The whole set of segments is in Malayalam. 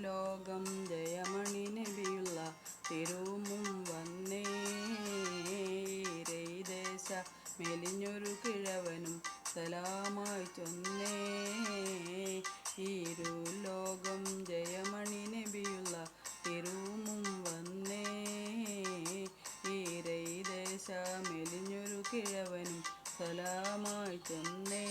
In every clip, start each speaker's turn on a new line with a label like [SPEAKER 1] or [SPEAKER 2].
[SPEAKER 1] തിരുലോകം ജയമണി നബിയുള്ള തിരുമും വന്നേ ദേശ മെലിഞ്ഞൊരു കിഴവനും സലാമായി ചൊന്നേ ഇരുലോകം ജയമണി നബിയുള്ള തിരുമും വന്നേ ദേശ മെലിഞ്ഞൊരു കിഴവനും സലാമായി ചൊന്നേ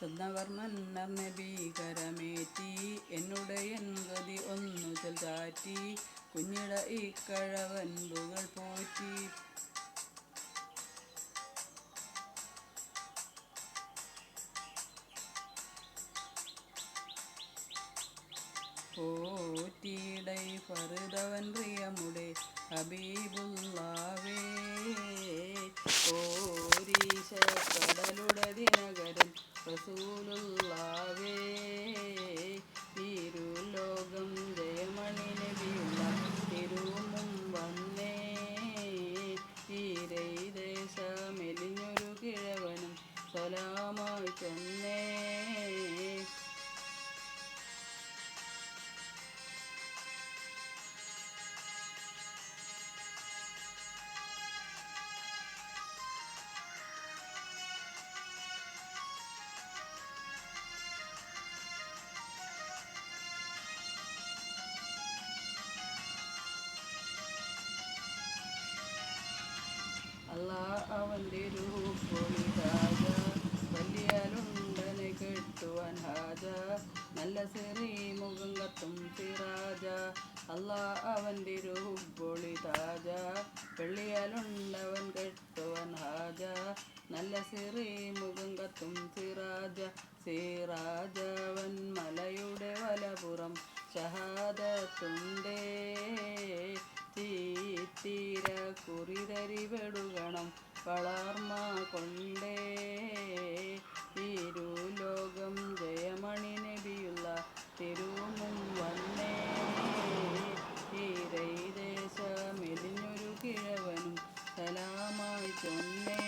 [SPEAKER 1] ചെന്നവർ മന്നർ നബീകരമേറ്റി എന്നുടയൻ ഗതി ഒന്നു ചെൽതാറ്റി കുഞ്ഞിട ഈ കഴവൻപുകൾ പോറ്റി പോറ്റിയിടൈ ഫറുതവൻ പ്രിയമുടെ ഹബീബുല്ലാവേ ഓരീശ കടലുടെ ദിനകരൻ റസൂലുള്ളാവേ തിരുലോകം ജയമണി നബിയുള്ള തിരുമും വന്നേ ദേശ മെലിഞ്ഞൊരു കിഴവനും സലാമായി ചൊന്നേ അവൻ്റെ രൂപൊളി രാജ വലിയാലുണ്ടനെ കെട്ടുവാൻ ഹാജ നല്ല സിറി മുഖം കത്തും സിറാജ അവൻ്റെ രൂപൊളി താജ വെള്ളിയാലുണ്ടവൻ കെട്ടുവാൻ ഹാജ നല്ല സിറി മുഖം കത്തും സിറാജവൻ മലയുടെ വലപുറം ഷഹാദത്തുണ്ടേ തീര കുറിതരി വെടുകണം വളർമ കൊണ്ടേ തിരുലോകം ജയമണി നബിയുള്ള തിരുമും വന്നേ ദേശ മെലിഞ്ഞൊരു കിഴവനും സലാമായി ചൊന്നേ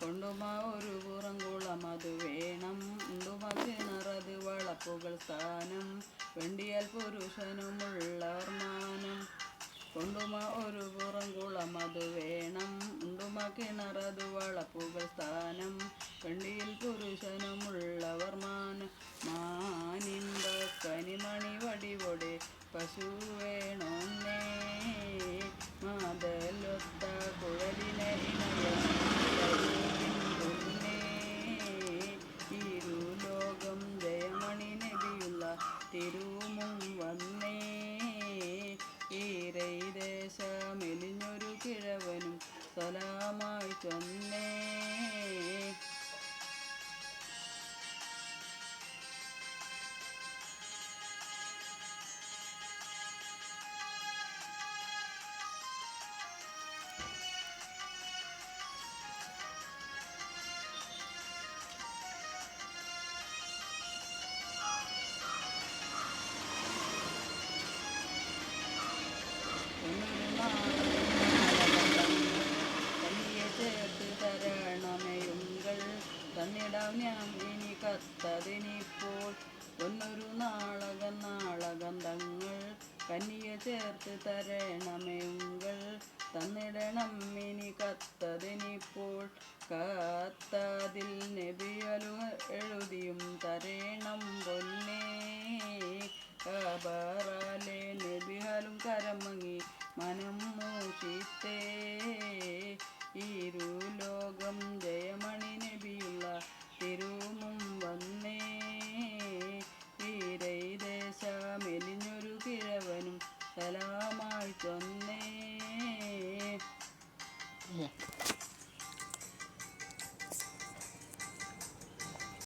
[SPEAKER 1] കൊണ്ടുമ ഒരു പുറംകുളം അത് വേണം ഉണ്ടുമ കിണറത് വളപ്പുകൾ സ്ഥാനം വെണ്ടിയാൽ പുരുഷനുമുള്ളവർ മാനം കൊണ്ടുമ ഒരു പുറംകുളം അത് വേണം ഉണ്ടുമ കിണറത് വളപ്പുകൾ സ്ഥാനം വെണ്ടിയിൽ പുരുഷനുമുള്ളവർ മാനിന്ത കനിമണി വടിവൊടെ പശു വേണോന്നേ മാതലൊത്ത കുഴലിനെ തിരുലോകം ജയമണി നബിയുള്ള തിരുമും വന്നേ ദേശ മെലിഞ്ഞൊരു കിഴവനും സലാമായി ചൊന്നേ തന്നിടാം ഞാൻ ഇനി കത്തതിനിപ്പോൾ ഒന്നൊരു നാളകന്തങ്ങൾ കന്നിയ ചേർത്ത് തരണമേയുങ്കൾ തന്നിടണം ഇനി കത്തതിനിപ്പോൾ കത്തതിൽ നബിയലു എഴുതിയും തരണം പൊന്നേ കബറാലെ നബിഹലും കരമങ്ങി മനം മൂഷിത്തേ ഇരുലോകം ജയമണി നബിയുള്ള തിരുമും വന്നേ ദേശ മെലിഞ്ഞൊരു കിഴവനും സലാമായി വായിച്ചൊന്നേ.